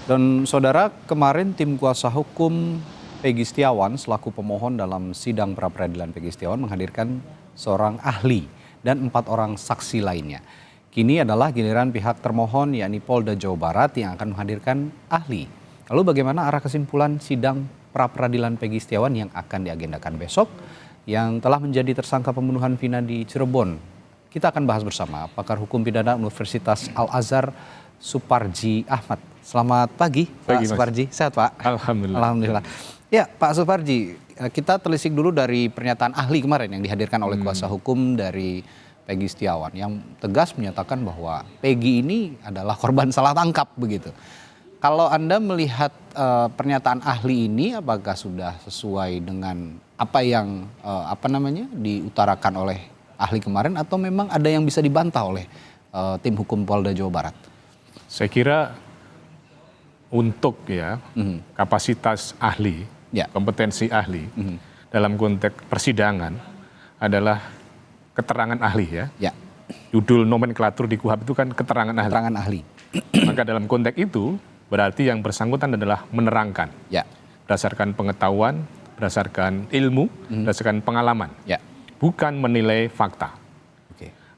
Dan saudara, kemarin tim kuasa hukum Peggy Setiawan selaku pemohon dalam sidang pra-peradilan Peggy Setiawan menghadirkan seorang ahli dan 4 orang saksi lainnya. Kini adalah giliran pihak termohon yakni Polda Jawa Barat yang akan menghadirkan ahli. Lalu bagaimana arah kesimpulan sidang pra-peradilan Peggy Setiawan yang akan diagendakan besok yang telah menjadi tersangka pembunuhan Vina di Cirebon? Kita akan bahas bersama pakar hukum pidana Universitas Al-Azhar Suparji Ahmad. Selamat pagi, Pak Suparji. Sehat, Pak? Alhamdulillah. Ya, Pak Suparji, kita telisik dulu dari pernyataan ahli kemarin yang dihadirkan oleh kuasa hukum dari Peggy Setiawan yang tegas menyatakan bahwa Peggy ini adalah korban salah tangkap begitu. Kalau Anda melihat pernyataan ahli ini, apakah sudah sesuai dengan apa yang diutarakan oleh ahli kemarin atau memang ada yang bisa dibantah oleh tim hukum Polda Jawa Barat? Saya kira untuk kapasitas ahli, kompetensi ahli dalam konteks persidangan adalah keterangan ahli ya. Judul nomenklatur di KUHP itu kan keterangan ahli. Keterangan ahli. Maka dalam konteks itu berarti yang bersangkutan adalah menerangkan. Berdasarkan pengetahuan, berdasarkan ilmu, berdasarkan pengalaman. Bukan menilai fakta.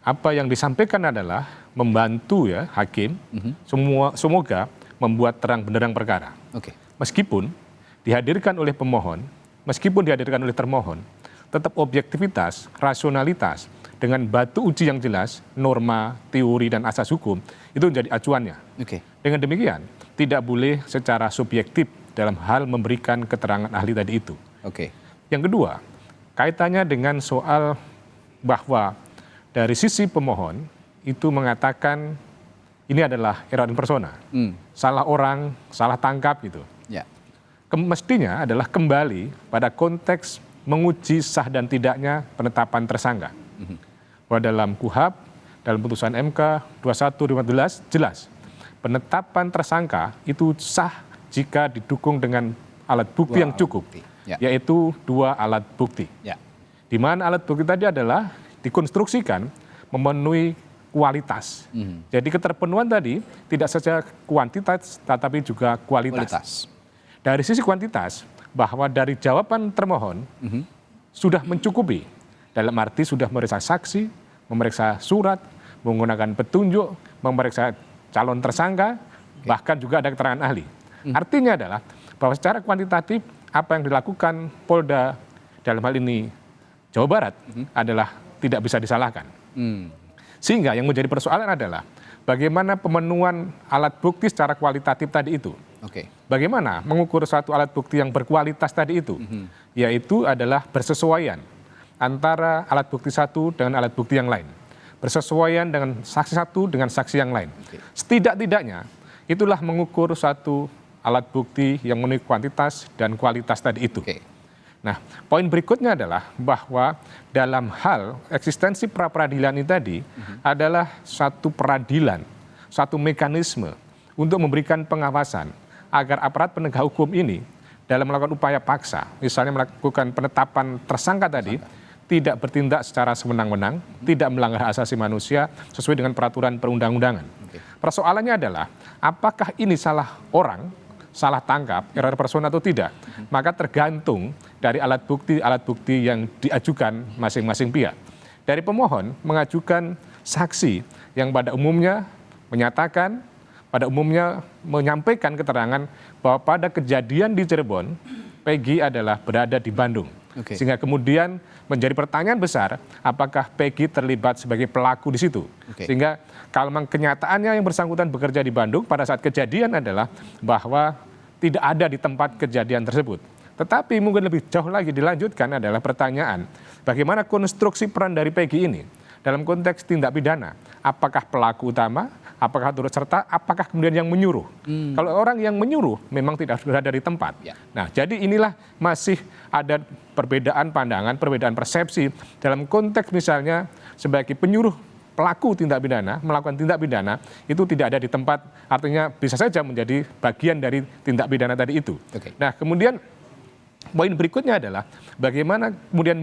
Apa yang disampaikan adalah membantu ya hakim semoga membuat terang benderang perkara. Meskipun dihadirkan oleh pemohon, meskipun dihadirkan oleh termohon, tetap objektivitas, rasionalitas dengan batu uji yang jelas, norma, teori dan asas hukum itu menjadi acuannya. Dengan demikian tidak boleh secara subjektif dalam hal memberikan keterangan ahli tadi itu. Yang kedua, kaitannya dengan soal bahwa dari sisi pemohon itu mengatakan ini adalah error in persona, salah orang, salah tangkap gitu. Mestinya adalah kembali pada konteks menguji sah dan tidaknya penetapan tersangka. Bahwa dalam KUHP, dalam putusan MK 21/2015 jelas penetapan tersangka itu sah jika didukung dengan alat bukti yang cukup, yaitu 2 alat bukti. Di mana alat bukti tadi adalah dikonstruksikan memenuhi kualitas. Jadi keterpenuhan tadi tidak saja kuantitas tetapi juga kualitas. Dari sisi kuantitas bahwa dari jawaban termohon sudah mencukupi dalam arti sudah memeriksa saksi, memeriksa surat, menggunakan petunjuk, memeriksa calon tersangka, bahkan juga ada keterangan ahli. Artinya adalah bahwa secara kuantitatif apa yang dilakukan Polda dalam hal ini Jawa Barat adalah tidak bisa disalahkan. Sehingga yang menjadi persoalan adalah bagaimana pemenuhan alat bukti secara kualitatif tadi itu. Bagaimana mengukur suatu alat bukti yang berkualitas tadi itu. Yaitu adalah bersesuaian antara alat bukti satu dengan alat bukti yang lain. Bersesuaian dengan saksi satu dengan saksi yang lain. Setidak-tidaknya itulah mengukur suatu alat bukti yang memenuhi kuantitas dan kualitas tadi itu. Nah, poin berikutnya adalah bahwa dalam hal eksistensi pra-peradilan ini tadi adalah satu peradilan, satu mekanisme untuk memberikan pengawasan agar aparat penegak hukum ini dalam melakukan upaya paksa, misalnya melakukan penetapan tersangka tadi, tidak bertindak secara sewenang-wenang, tidak melanggar hak asasi manusia sesuai dengan peraturan perundang-undangan. Persoalannya adalah apakah ini salah orang, salah tangkap, error persona atau tidak, maka tergantung dari alat bukti yang diajukan masing-masing pihak. Dari pemohon mengajukan saksi yang pada umumnya menyatakan, pada umumnya menyampaikan keterangan bahwa pada kejadian di Cirebon, Peggy adalah berada di Bandung. Sehingga kemudian menjadi pertanyaan besar, apakah Peggy terlibat sebagai pelaku di situ. Sehingga kalau memang kenyataannya yang bersangkutan bekerja di Bandung pada saat kejadian adalah bahwa tidak ada di tempat kejadian tersebut. Tetapi mungkin lebih jauh lagi dilanjutkan adalah pertanyaan, bagaimana konstruksi peran dari Peggy ini dalam konteks tindak pidana? Apakah pelaku utama, apakah turut serta, apakah kemudian yang menyuruh? Kalau orang yang menyuruh memang tidak harus berada di tempat. Nah, jadi inilah masih ada perbedaan pandangan, perbedaan persepsi dalam konteks misalnya sebagai penyuruh pelaku tindak pidana, melakukan tindak pidana, itu tidak ada di tempat, artinya bisa saja menjadi bagian dari tindak pidana tadi itu. Nah, kemudian poin berikutnya adalah bagaimana kemudian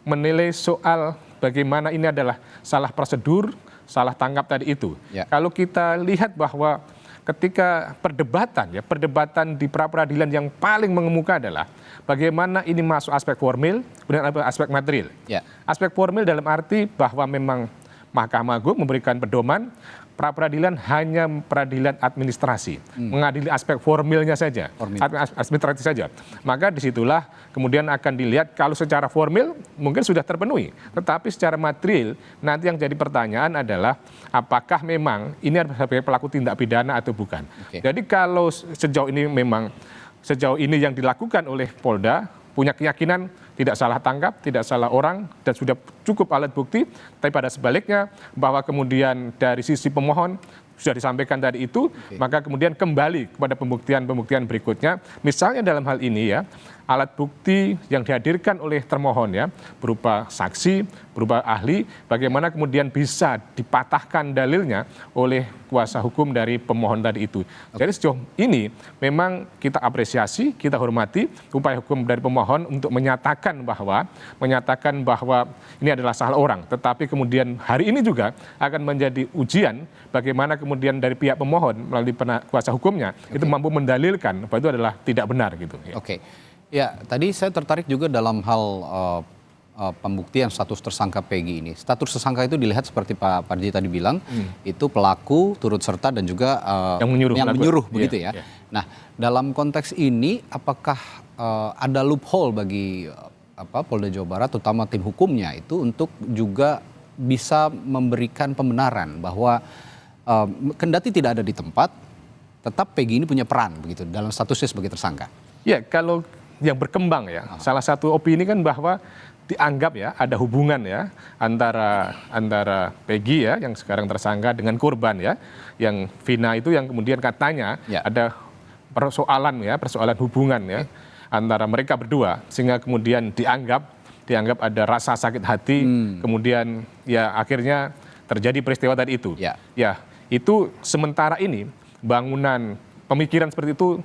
menilai soal bagaimana ini adalah salah prosedur, salah tangkap tadi itu. Kalau kita lihat bahwa ketika perdebatan di pra-peradilan yang paling mengemuka adalah bagaimana ini masuk aspek formil, kemudian aspek material. Aspek formil dalam arti bahwa memang Mahkamah Agung memberikan pedoman pra-peradilan hanya peradilan administrasi, mengadili aspek formilnya saja, administratif saja. Maka disitulah kemudian akan dilihat kalau secara formil mungkin sudah terpenuhi, tetapi secara material nanti yang jadi pertanyaan adalah apakah memang ini adalah sebagai pelaku tindak pidana atau bukan. Jadi kalau sejauh ini yang dilakukan oleh Polda punya keyakinan tidak salah tangkap, tidak salah orang, dan sudah cukup alat bukti. Tapi pada sebaliknya, bahwa kemudian dari sisi pemohon, sudah disampaikan tadi itu, maka kemudian kembali kepada pembuktian-pembuktian berikutnya. Misalnya dalam hal ini ya, alat bukti yang dihadirkan oleh termohon ya, berupa saksi, berupa ahli, bagaimana kemudian bisa dipatahkan dalilnya oleh kuasa hukum dari pemohon tadi itu. Jadi sejauh ini memang kita apresiasi, kita hormati upaya hukum dari pemohon untuk menyatakan bahwa ini adalah salah orang. Tetapi kemudian hari ini juga akan menjadi ujian bagaimana kemudian dari pihak pemohon melalui kuasa hukumnya itu mampu mendalilkan bahwa itu adalah tidak benar gitu. Ya, tadi saya tertarik juga dalam hal pembuktian status tersangka Peggy ini. Status tersangka itu dilihat seperti Pak Parji tadi bilang, itu pelaku, turut serta dan juga yang menyuruh begitu ya. Nah, dalam konteks ini apakah ada loophole bagi Polda Jawa Barat, terutama tim hukumnya itu untuk juga bisa memberikan pembenaran bahwa kendati tidak ada di tempat, tetap Peggy ini punya peran begitu dalam statusnya sebagai tersangka. Ya, kalau yang berkembang ya, salah satu opini kan bahwa dianggap ya ada hubungan ya antara Peggy ya yang sekarang tersangka dengan korban ya, yang Vina itu yang kemudian katanya ada persoalan hubungan ya antara mereka berdua, sehingga kemudian dianggap ada rasa sakit hati, kemudian ya akhirnya terjadi peristiwa tadi itu. Ya, itu sementara ini bangunan pemikiran seperti itu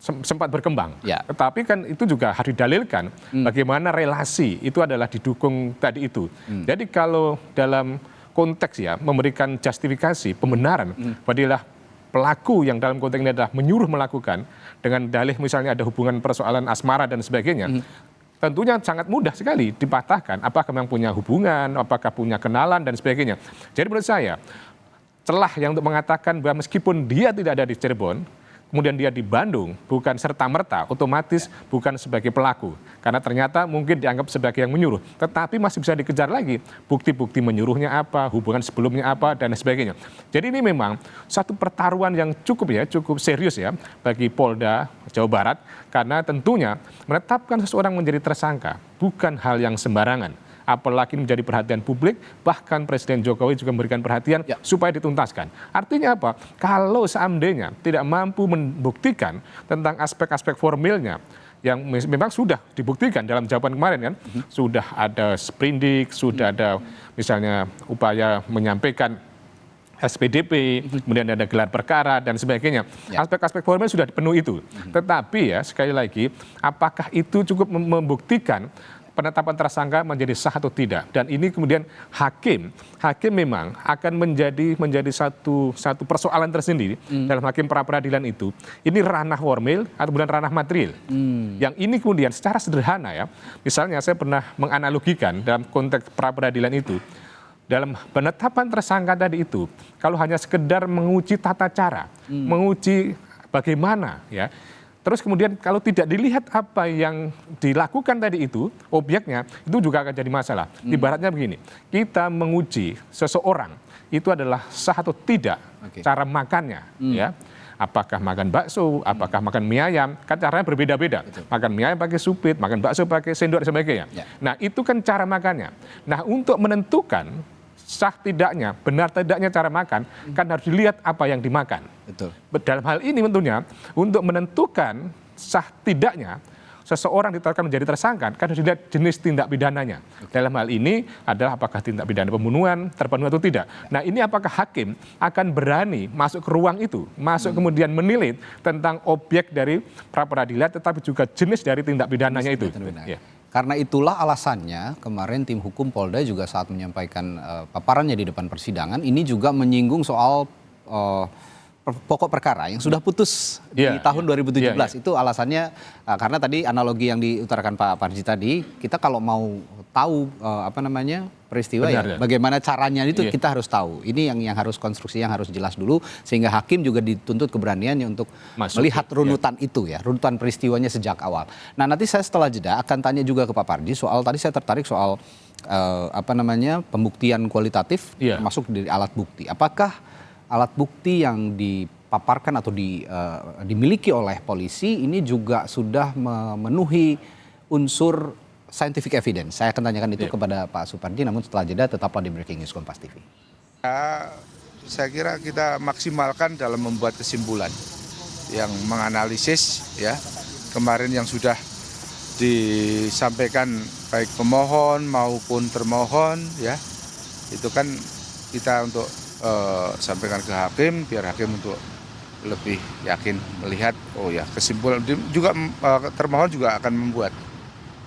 sempat berkembang. Tetapi kan itu juga harus didalilkan bagaimana relasi itu adalah didukung tadi itu. Jadi kalau dalam konteks ya memberikan justifikasi, pembenaran padahal pelaku yang dalam konteks ini adalah menyuruh melakukan dengan dalih misalnya ada hubungan persoalan asmara dan sebagainya, tentunya sangat mudah sekali dipatahkan apakah memang punya hubungan, apakah punya kenalan dan sebagainya. Jadi menurut saya celah yang untuk mengatakan bahwa meskipun dia tidak ada di Cirebon, kemudian dia di Bandung, bukan serta-merta, otomatis bukan sebagai pelaku. Karena ternyata mungkin dianggap sebagai yang menyuruh. Tetapi masih bisa dikejar lagi, bukti-bukti menyuruhnya apa, hubungan sebelumnya apa, dan sebagainya. Jadi ini memang satu pertaruhan yang cukup serius ya, bagi Polda Jawa Barat. Karena tentunya menetapkan seseorang menjadi tersangka bukan hal yang sembarangan. Apalagi menjadi perhatian publik, bahkan Presiden Jokowi juga memberikan perhatian supaya dituntaskan. Artinya apa? Kalau seandainya tidak mampu membuktikan tentang aspek-aspek formilnya, yang memang sudah dibuktikan dalam jawaban kemarin kan, sudah ada sprindik, sudah ada misalnya upaya menyampaikan SPDP, kemudian ada gelar perkara dan sebagainya. Aspek-aspek formil sudah dipenuhi itu. Tetapi ya sekali lagi, apakah itu cukup membuktikan penetapan tersangka menjadi sah atau tidak? Dan ini kemudian hakim memang akan menjadi satu persoalan tersendiri dalam hakim pra-peradilan itu. Ini ranah formil atau kemudian ranah material. Yang ini kemudian secara sederhana ya, misalnya saya pernah menganalogikan dalam konteks pra-peradilan itu, dalam penetapan tersangka tadi itu, kalau hanya sekedar menguji tata cara, menguji bagaimana ya, terus kemudian kalau tidak dilihat apa yang dilakukan tadi itu, obyeknya, itu juga akan jadi masalah. Ibaratnya begini, kita menguji seseorang, itu adalah sah atau tidak cara makannya. Ya. Apakah makan bakso, apakah makan mie ayam, kan caranya berbeda-beda. Makan mie ayam pakai supit, makan bakso pakai sendok dan sebagainya. Nah itu kan cara makannya. Nah untuk menentukan sah tidaknya, benar tidaknya cara makan, kan harus dilihat apa yang dimakan. Dalam hal ini tentunya untuk menentukan sah tidaknya seseorang ditetapkan menjadi tersangka kan harus dilihat jenis tindak pidananya. Dalam hal ini adalah apakah tindak pidana pembunuhan terpenuhi atau tidak. Nah ini apakah hakim akan berani masuk ke ruang itu, masuk kemudian menilai tentang objek dari pra-peradilan tetapi juga jenis dari tindak pidananya itu. Karena itulah alasannya kemarin tim hukum Polda juga saat menyampaikan paparannya di depan persidangan ini juga menyinggung soal pokok perkara yang sudah putus di tahun 2017. Itu alasannya karena tadi analogi yang diutarakan Pak Parji tadi, kita kalau mau tahu peristiwa bagaimana caranya itu kita harus tahu. Ini yang harus konstruksi yang harus jelas dulu sehingga hakim juga dituntut keberaniannya untuk melihat runutan itu ya, runutan peristiwanya sejak awal. Nah, nanti saya setelah jeda akan tanya juga ke Pak Parji soal tadi saya tertarik soal pembuktian kualitatif termasuk dari alat bukti. Apakah alat bukti yang dipaparkan atau dimiliki oleh polisi ini juga sudah memenuhi unsur scientific evidence? Saya akan tanyakan itu kepada Pak Suparji, namun setelah jeda tetaplah di Breaking News Kompas TV. Saya kira kita maksimalkan dalam membuat kesimpulan yang menganalisis ya kemarin yang sudah disampaikan baik pemohon maupun termohon ya, itu kan kita untuk sampaikan ke hakim biar hakim untuk lebih yakin melihat kesimpulan juga termohon juga akan membuat,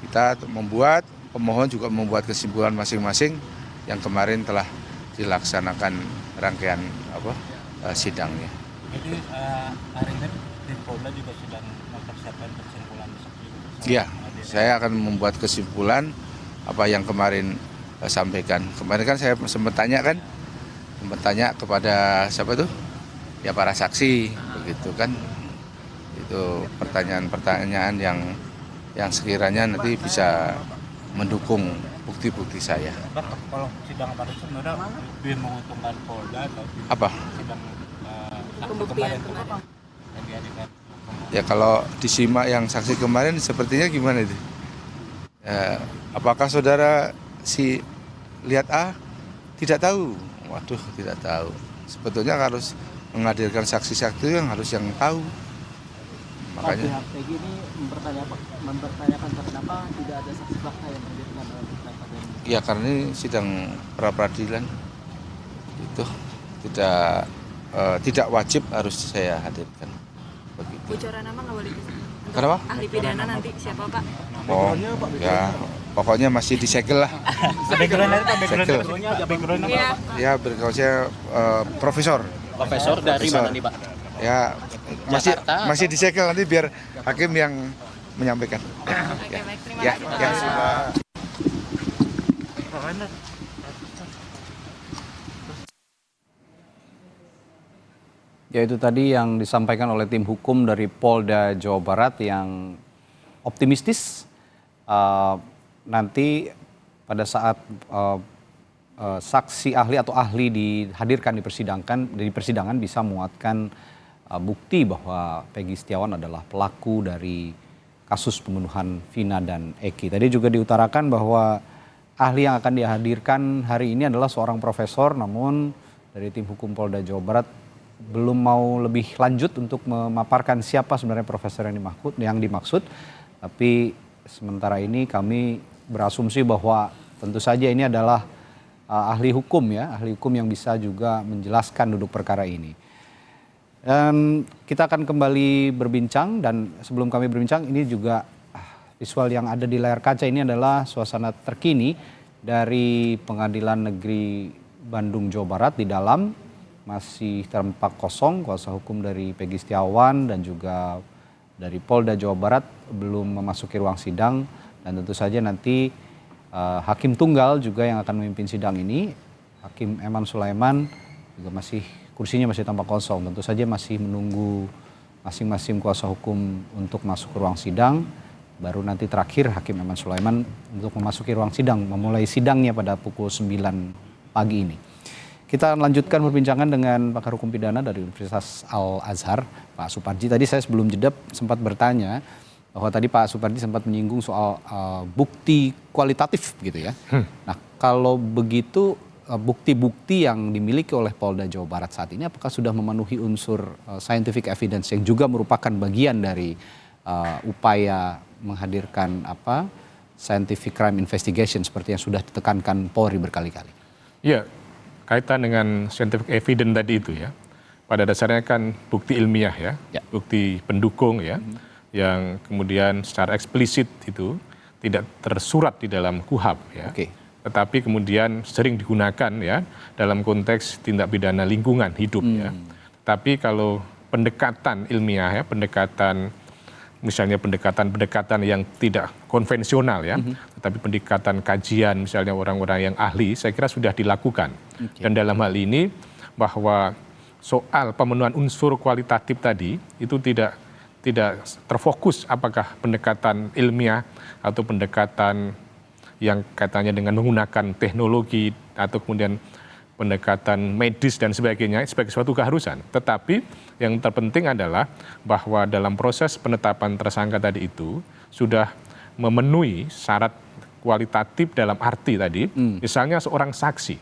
kita membuat, pemohon juga membuat kesimpulan masing-masing yang kemarin telah dilaksanakan rangkaian sidangnya. Jadi hari ini di Polda juga sedang mempersiapkan kesimpulan seperti. Iya, saya akan membuat kesimpulan apa yang kemarin sampaikan. Kemarin kan saya sempat tanya kepada siapa tuh? Ya para saksi, begitu kan. Itu pertanyaan-pertanyaan yang sekiranya nanti bisa mendukung bukti-bukti saya. Kalau sidang pada sebenarnya lebih menguntungkan Polda atau apa? Sidang pembuktian kemarin. Ya kalau disimak yang saksi kemarin sepertinya gimana itu? Apakah saudara lihat A? Tidak tahu. Waduh, tidak tahu. Sebetulnya harus menghadirkan saksi-saksi yang tahu. Makanya. Pihak PG ini mempertanyakan kenapa tidak ada saksi fakta yang dihadirkan dalam persidangan. Ya karena ini sidang pra peradilan itu tidak wajib harus saya hadirkan. Begitu. Bocoran nama nggak boleh. Kenapa? Ahli pidana nanti siapa Pak? Ya pokoknya masih disegel lah. Background-nya Ya background-nya profesor. Profesor dari mana nih Pak? Ya masih disegel, nanti biar hakim yang menyampaikan. Oke, baik, terima kasih Pak. Ya itu tadi yang disampaikan oleh tim hukum dari Polda Jawa Barat yang optimistis nanti pada saat saksi ahli atau ahli dihadirkan di persidangan bisa menguatkan bukti bahwa Peggy Setiawan adalah pelaku dari kasus pembunuhan Vina dan Eki. Tadi juga diutarakan bahwa ahli yang akan dihadirkan hari ini adalah seorang profesor, namun dari tim hukum Polda Jawa Barat belum mau lebih lanjut untuk memaparkan siapa sebenarnya profesor yang dimaksud. Tapi sementara ini kami berasumsi bahwa tentu saja ini adalah ahli hukum yang bisa juga menjelaskan duduk perkara ini. Dan kita akan kembali berbincang, dan sebelum kami berbincang ini juga visual yang ada di layar kaca ini adalah suasana terkini dari Pengadilan Negeri Bandung Jawa Barat. Di dalam masih tampak kosong, kuasa hukum dari Peggy Setiawan dan juga dari Polda Jawa Barat belum memasuki ruang sidang, dan tentu saja nanti hakim tunggal juga yang akan memimpin sidang ini, Hakim Eman Sulaiman, juga kursinya masih tampak kosong. Tentu saja masih menunggu masing-masing kuasa hukum untuk masuk ke ruang sidang. Baru nanti terakhir Hakim Eman Sulaiman untuk memasuki ruang sidang, memulai sidangnya pada pukul 9 pagi ini. Kita lanjutkan perbincangan dengan pakar hukum pidana dari Universitas Al-Azhar, Pak Suparji. Tadi saya sebelum jeda sempat bertanya bahwa tadi Pak Suparji sempat menyinggung soal bukti kualitatif gitu ya. Nah kalau begitu bukti-bukti yang dimiliki oleh Polda Jawa Barat saat ini apakah sudah memenuhi unsur scientific evidence yang juga merupakan bagian dari upaya menghadirkan scientific crime investigation seperti yang sudah ditekankan Polri berkali-kali? Ya, kaitan dengan scientific evidence tadi itu ya, pada dasarnya kan bukti ilmiah ya. Bukti pendukung ya, yang kemudian secara eksplisit itu tidak tersurat di dalam KUHP ya. Tetapi kemudian sering digunakan ya dalam konteks tindak pidana lingkungan hidup ya. Tapi kalau pendekatan ilmiah ya, misalnya pendekatan yang tidak konvensional ya, tetapi pendekatan kajian misalnya orang-orang yang ahli, saya kira sudah dilakukan. Dan dalam hal ini bahwa soal pemenuhan unsur kualitatif tadi itu tidak terfokus apakah pendekatan ilmiah atau pendekatan yang katanya dengan menggunakan teknologi atau kemudian pendekatan medis dan sebagainya sebagai suatu keharusan. Tetapi yang terpenting adalah bahwa dalam proses penetapan tersangka tadi itu sudah memenuhi syarat kualitatif dalam arti tadi, misalnya seorang saksi.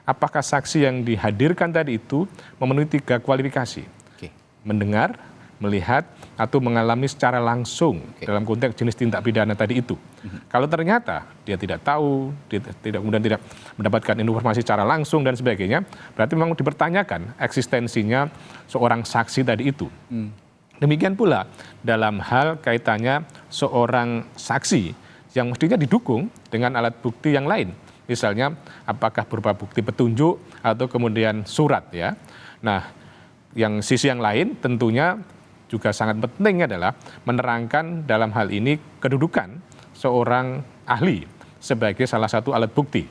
Apakah saksi yang dihadirkan tadi itu memenuhi 3 kualifikasi? Mendengar, melihat, atau mengalami secara langsung dalam konteks jenis tindak pidana tadi itu. Kalau ternyata dia tidak tahu, kemudian tidak mendapatkan informasi secara langsung dan sebagainya, berarti memang dipertanyakan eksistensinya seorang saksi tadi itu. Demikian pula dalam hal kaitannya seorang saksi yang mestinya didukung dengan alat bukti yang lain. Misalnya apakah berupa bukti petunjuk atau kemudian surat ya. Nah, yang sisi yang lain tentunya juga sangat penting adalah menerangkan dalam hal ini kedudukan seorang ahli sebagai salah satu alat bukti.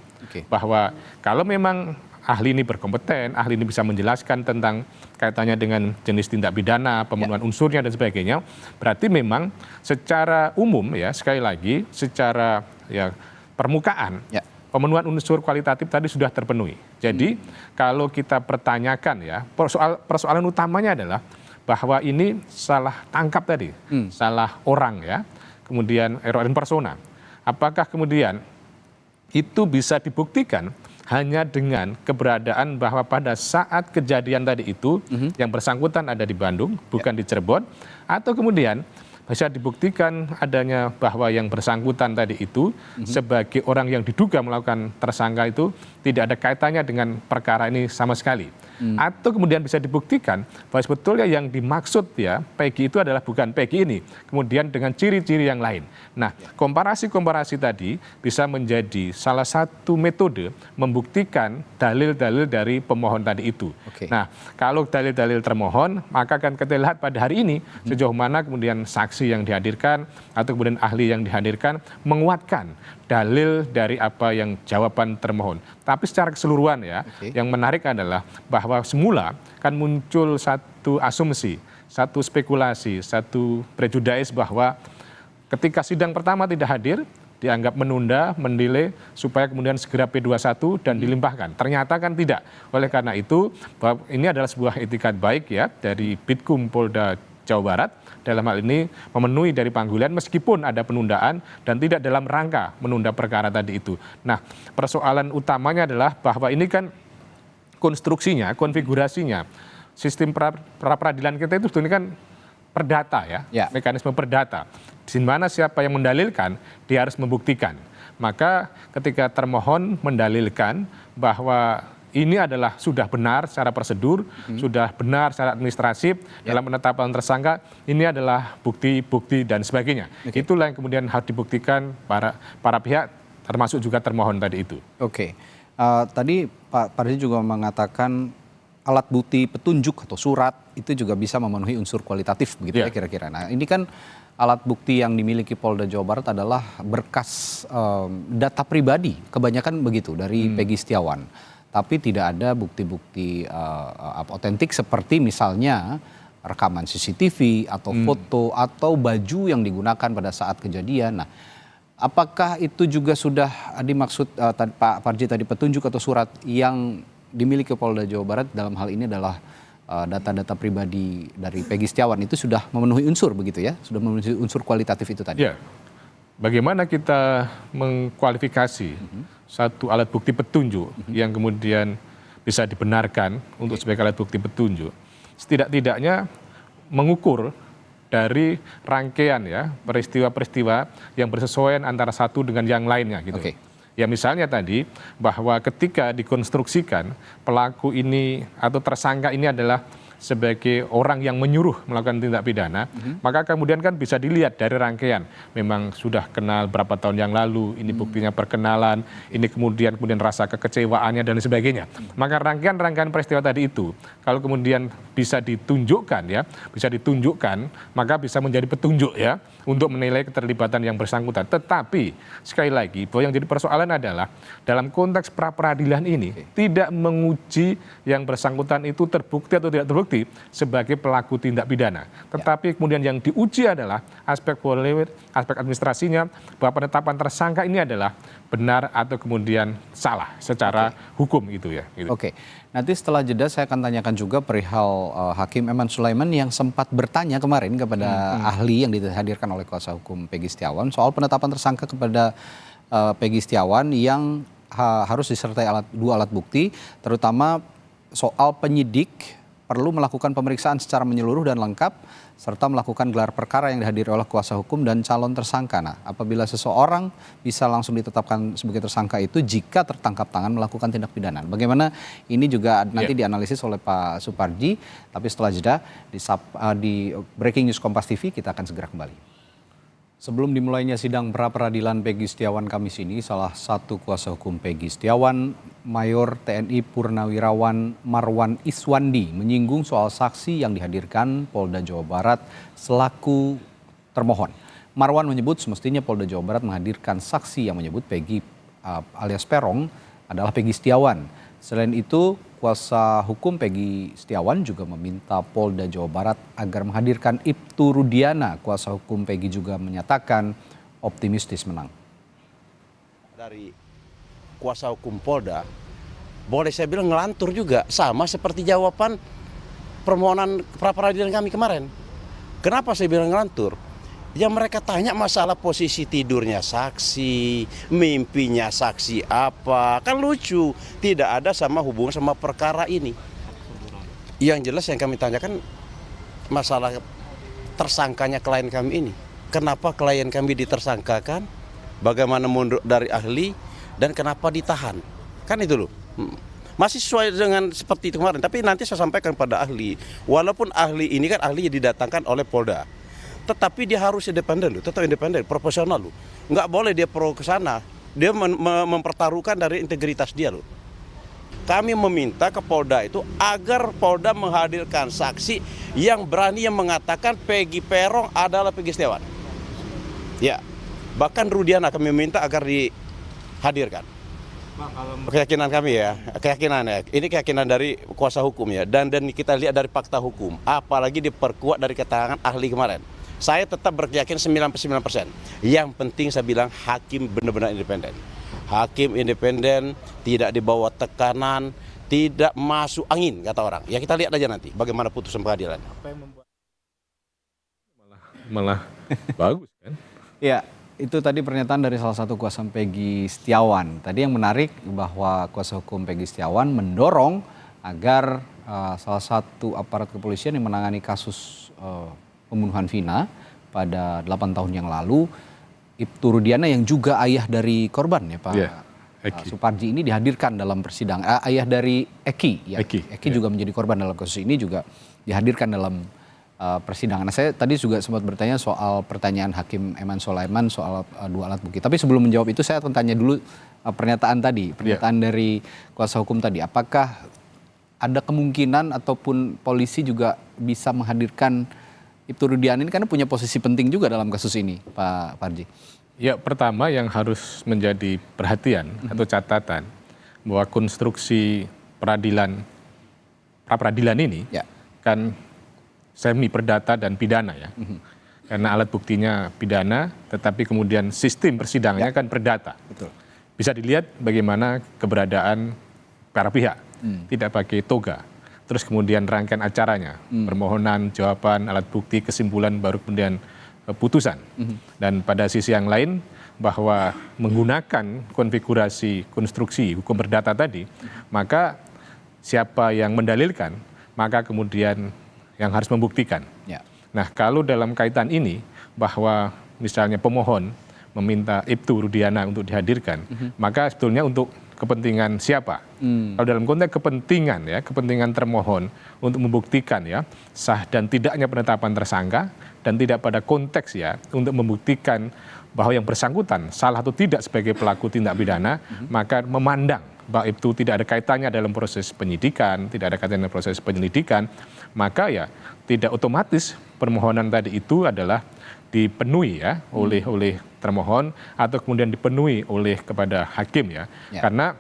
Bahwa kalau memang ahli ini berkompeten, ahli ini bisa menjelaskan tentang kaitannya dengan jenis tindak pidana, pemenuhan unsurnya dan sebagainya, berarti memang secara umum ya, sekali lagi secara ya permukaan, pemenuhan unsur kualitatif tadi sudah terpenuhi. Jadi kalau kita pertanyakan ya, persoalan utamanya adalah bahwa ini salah tangkap tadi, salah orang ya, kemudian error in persona. Apakah kemudian itu bisa dibuktikan hanya dengan keberadaan bahwa pada saat kejadian tadi itu yang bersangkutan ada di Bandung, bukan di Cirebon, atau kemudian bisa dibuktikan adanya bahwa yang bersangkutan tadi itu sebagai orang yang diduga melakukan tersangka itu tidak ada kaitannya dengan perkara ini sama sekali. Atau kemudian bisa dibuktikan bahwa sebetulnya yang dimaksud ya Peggy itu adalah bukan Peggy ini, kemudian dengan ciri-ciri yang lain. Nah, komparasi-komparasi tadi bisa menjadi salah satu metode membuktikan dalil-dalil dari pemohon tadi itu. Nah, kalau dalil-dalil termohon, maka akan kita lihat pada hari ini sejauh mana kemudian saksi yang dihadirkan atau kemudian ahli yang dihadirkan menguatkan dalil dari apa yang jawaban termohon. Tapi secara keseluruhan ya, yang menarik adalah bahwa semula kan muncul satu asumsi, satu spekulasi, satu prejudis bahwa ketika sidang pertama tidak hadir, dianggap menunda, mendelay supaya kemudian segera P21 dan dilimpahkan. Ternyata kan tidak. Oleh karena itu, bahwa ini adalah sebuah etikat baik ya dari Bitkum Polda Jawa Barat dalam hal ini memenuhi dari panggilan meskipun ada penundaan dan tidak dalam rangka menunda perkara tadi itu. Nah, persoalan utamanya adalah bahwa ini kan konstruksinya, konfigurasinya, sistem pra-peradilan kita itu sebenarnya kan perdata ya, mekanisme perdata. Di mana siapa yang mendalilkan, dia harus membuktikan. Maka ketika termohon mendalilkan bahwa ini adalah sudah benar secara prosedur, sudah benar secara administratif dalam penetapan tersangka, ini adalah bukti-bukti dan sebagainya. Itulah yang kemudian harus dibuktikan para pihak, termasuk juga termohon tadi itu. Tadi Pak Pardi juga mengatakan alat bukti petunjuk atau surat itu juga bisa memenuhi unsur kualitatif begitu ya kira-kira. Nah, ini kan alat bukti yang dimiliki Polda Jawa Barat adalah berkas data pribadi, kebanyakan begitu dari Peggy Setiawan. Tapi tidak ada bukti-bukti otentik seperti misalnya rekaman CCTV atau foto atau baju yang digunakan pada saat kejadian. Nah, apakah itu juga sudah dimaksud Pak Parji tadi petunjuk atau surat yang dimiliki Polda Jawa Barat dalam hal ini adalah data-data pribadi dari Peggy Setiawan itu sudah memenuhi unsur begitu ya? Sudah memenuhi unsur kualitatif itu tadi? Ya. Bagaimana kita mengkualifikasi satu alat bukti petunjuk yang kemudian bisa dibenarkan untuk sebagai alat bukti petunjuk, setidak-tidaknya mengukur dari rangkaian ya peristiwa-peristiwa yang bersesuaian antara satu dengan yang lainnya gitu. Ya misalnya tadi bahwa ketika dikonstruksikan pelaku ini atau tersangka ini adalah sebagai orang yang menyuruh melakukan tindak pidana, maka kemudian kan bisa dilihat dari rangkaian. Memang sudah kenal berapa tahun yang lalu, ini buktinya perkenalan, ini kemudian rasa kekecewaannya dan sebagainya. Maka rangkaian-rangkaian peristiwa tadi itu, kalau kemudian bisa ditunjukkan ya, maka bisa menjadi petunjuk ya untuk menilai keterlibatan yang bersangkutan. Tetapi sekali lagi, bahwa yang jadi persoalan adalah dalam konteks pra-peradilan ini tidak menguji yang bersangkutan itu terbukti atau tidak terbukti sebagai pelaku tindak pidana. Tetapi kemudian yang diuji adalah aspek formulir, aspek administrasinya, bahwa penetapan tersangka ini adalah benar atau kemudian salah secara hukum gitu ya. Gitu. Oke, nanti setelah jeda saya akan tanyakan juga perihal Hakim Eman Sulaiman yang sempat bertanya kemarin kepada ahli yang dihadirkan oleh kuasa hukum Peggy Setiawan soal penetapan tersangka kepada Peggy Setiawan yang harus disertai dua alat bukti, terutama soal penyidik perlu melakukan pemeriksaan secara menyeluruh dan lengkap, serta melakukan gelar perkara yang dihadiri oleh kuasa hukum dan calon tersangka. Nah, apabila seseorang bisa langsung ditetapkan sebagai tersangka itu jika tertangkap tangan melakukan tindak pidana. Bagaimana ini juga nanti dianalisis oleh Pak Suparji, tapi setelah jeda di Breaking News Kompas TV kita akan segera kembali. Sebelum dimulainya sidang pra-peradilan Peggy Setiawan Kamis ini, salah satu kuasa hukum Peggy Setiawan, Mayor TNI Purnawirawan Marwan Iswandi, menyinggung soal saksi yang dihadirkan Polda Jawa Barat selaku termohon. Marwan menyebut semestinya Polda Jawa Barat menghadirkan saksi yang menyebut Peggy alias Peron adalah Peggy Setiawan. Selain itu, kuasa hukum Peggy Setiawan juga meminta Polda Jawa Barat agar menghadirkan Ibtu Rudiana. Kuasa hukum Peggy juga menyatakan optimistis menang. Dari kuasa hukum Polda, boleh saya bilang ngelantur juga, sama seperti jawaban permohonan pra-peradilan kami kemarin. Kenapa saya bilang ngelantur? Yang mereka tanya masalah posisi tidurnya saksi, mimpinya saksi apa, kan lucu. Tidak ada sama hubungan sama perkara ini. Yang jelas yang kami tanyakan masalah tersangkanya klien kami ini. Kenapa klien kami ditersangkakan, bagaimana mundur dari ahli, dan kenapa ditahan. Kan itu loh. Masih sesuai dengan seperti itu kemarin, tapi nanti saya sampaikan pada ahli. Walaupun ahli ini kan ahli yang didatangkan oleh Polda. Tetapi dia harus independen loh, tetap independen, profesional loh. Nggak boleh dia pro ke sana, dia mempertaruhkan dari integritas dia loh. Kami meminta ke Polda itu agar Polda menghadirkan saksi yang berani yang mengatakan Peggy Peron adalah Peggy Setiawan. Ya, bahkan Rudiana kami minta agar dihadirkan. Keyakinan kami ya, ini keyakinan dari kuasa hukum ya, dan kita lihat dari fakta hukum, apalagi diperkuat dari keterangan ahli kemarin. Saya tetap berkeyakinan 99%. Yang penting saya bilang hakim benar-benar independen. Hakim independen, tidak dibawa tekanan, tidak masuk angin kata orang. Ya kita lihat aja nanti bagaimana putusan pengadilan. Malah bagus kan? Ya, itu tadi pernyataan dari salah satu kuasa Peggy Setiawan. Tadi yang menarik bahwa kuasa hukum Peggy Setiawan mendorong agar salah satu aparat kepolisian yang menangani kasus pembunuhan Vina pada 8 tahun yang lalu, Ibtu Rudiana yang juga ayah dari korban ya Pak Suparji ini dihadirkan dalam persidangan. Ayah dari Eki ya. Eki juga menjadi korban dalam kasus ini juga dihadirkan dalam persidangan. Nah, saya tadi juga sempat bertanya soal pertanyaan Hakim Eman Sulaiman soal dua alat bukti. Tapi sebelum menjawab itu saya akan tanya dulu pernyataan dari kuasa hukum tadi. Apakah ada kemungkinan ataupun polisi juga bisa menghadirkan Ibtu Rudiana ini karena punya posisi penting juga dalam kasus ini, Pak Parji? Ya, pertama yang harus menjadi perhatian atau catatan bahwa konstruksi pra-peradilan ini kan semi perdata dan pidana ya. Karena alat buktinya pidana, tetapi kemudian sistem persidangannya kan perdata. Betul. Bisa dilihat bagaimana keberadaan para pihak, tidak pakai toga. Terus kemudian rangkaian acaranya, permohonan, jawaban, alat bukti, kesimpulan, baru kemudian putusan. Dan pada sisi yang lain, bahwa menggunakan konfigurasi konstruksi hukum perdata tadi, maka siapa yang mendalilkan, maka kemudian yang harus membuktikan. Nah, kalau dalam kaitan ini, bahwa misalnya pemohon meminta Ibtu Rudiana untuk dihadirkan, maka sebetulnya untuk kepentingan siapa. Kalau dalam konteks kepentingan ya, kepentingan termohon untuk membuktikan ya sah dan tidaknya penetapan tersangka dan tidak pada konteks ya untuk membuktikan bahwa yang bersangkutan salah atau tidak sebagai pelaku tindak pidana, maka memandang bahwa itu tidak ada kaitannya dalam proses penyidikan, tidak ada kaitannya dalam proses penyelidikan, maka ya tidak otomatis permohonan tadi itu adalah dipenuhi ya oleh termohon atau kemudian dipenuhi oleh kepada hakim ya. Karena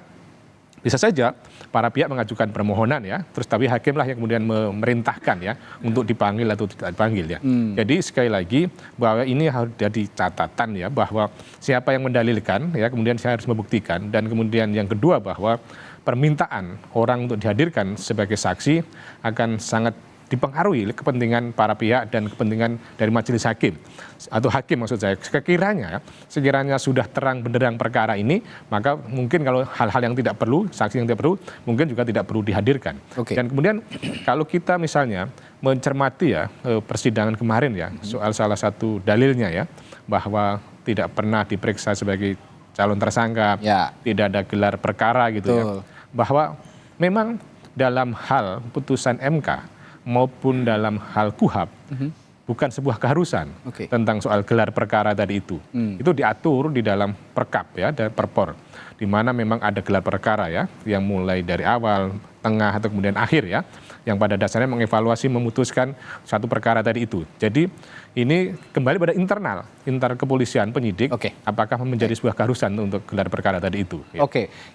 bisa saja para pihak mengajukan permohonan ya, terus tapi hakimlah yang kemudian memerintahkan ya untuk dipanggil atau tidak dipanggil ya. Jadi sekali lagi bahwa ini harus jadi catatan ya bahwa siapa yang mendalilkan ya kemudian saya harus membuktikan, dan kemudian yang kedua bahwa permintaan orang untuk dihadirkan sebagai saksi akan sangat dipengaruhi kepentingan para pihak dan kepentingan dari majelis hakim atau hakim maksud saya. Sekiranya sudah terang benderang perkara ini, maka mungkin kalau hal-hal yang tidak perlu, saksi yang tidak perlu, mungkin juga tidak perlu dihadirkan. Dan kemudian kalau kita misalnya mencermati ya persidangan kemarin ya soal salah satu dalilnya ya bahwa tidak pernah diperiksa sebagai calon tersangka, tidak ada gelar perkara gitu ya, bahwa memang dalam hal putusan MK maupun dalam hal KUHAP bukan sebuah keharusan tentang soal gelar perkara tadi itu. Itu diatur di dalam perkap ya, dan perpor, di mana memang ada gelar perkara ya, yang mulai dari awal, tengah atau kemudian akhir ya, yang pada dasarnya mengevaluasi memutuskan satu perkara tadi itu. Jadi ini kembali pada internal kepolisian penyidik, apakah menjadi sebuah keharusan untuk gelar perkara tadi itu. Ya.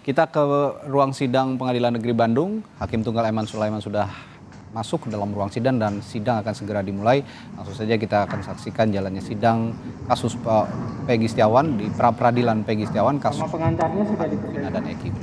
Kita ke ruang sidang Pengadilan Negeri Bandung. Hakim Tunggal Eman Sulaiman sudah masuk ke dalam ruang sidang dan sidang akan segera dimulai. Langsung saja kita akan saksikan jalannya sidang kasus Peggy Setiawan di pra peradilan Peggy Setiawan, kasus pengantarnya sudah Vina dan Eki.